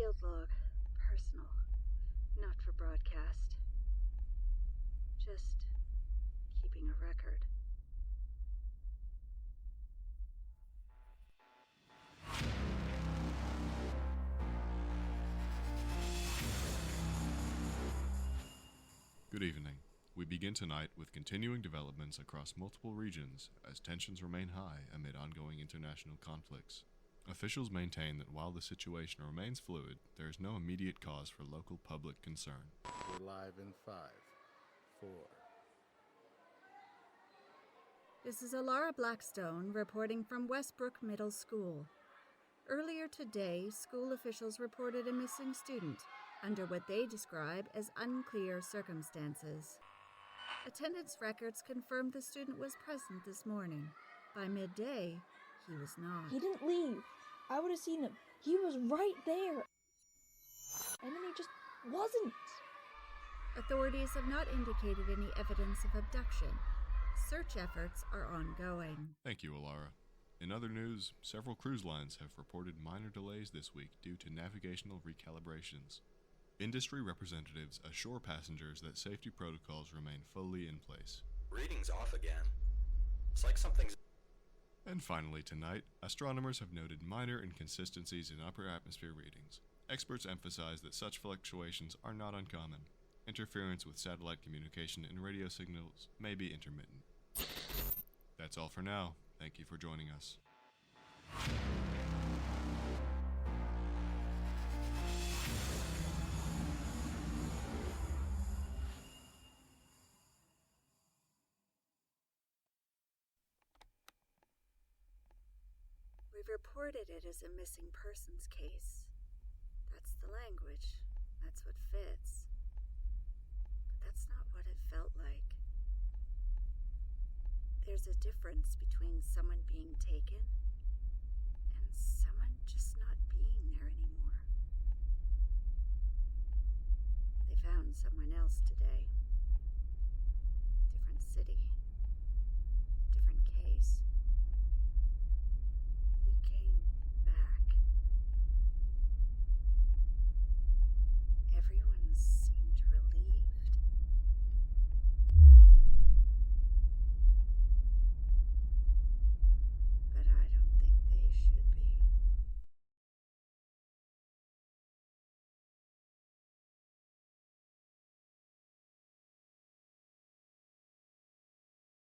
field log. Personal. Not for broadcast. Just keeping a record. Good evening. We begin tonight with continuing developments across multiple regions as tensions remain high amid ongoing international conflicts. Officials maintain that while the situation remains fluid, there is no immediate cause for local public concern. We're live in 5, 4. This is Alara Blackstone reporting from Westbrook Middle School. Earlier today, school officials reported a missing student under what they describe as unclear circumstances. Attendance records confirmed the student was present this morning. By midday, he was not. He didn't leave. I would have seen him. He was right there. And then he just wasn't. Authorities have not indicated any evidence of abduction. Search efforts are ongoing. Thank you, Alara. In other news, several cruise lines have reported minor delays this week due to navigational recalibrations. Industry representatives assure passengers that safety protocols remain fully in place. Reading's off again. It's like something's... And finally tonight, astronomers have noted minor inconsistencies in upper atmosphere readings. Experts emphasize that such fluctuations are not uncommon. Interference with satellite communication and radio signals may be intermittent. That's all for now. Thank you for joining us. We've reported it as a missing persons case. That's the language. That's what fits. But that's not what it felt like. There's a difference between someone being taken and someone just not being there anymore. They found someone else today.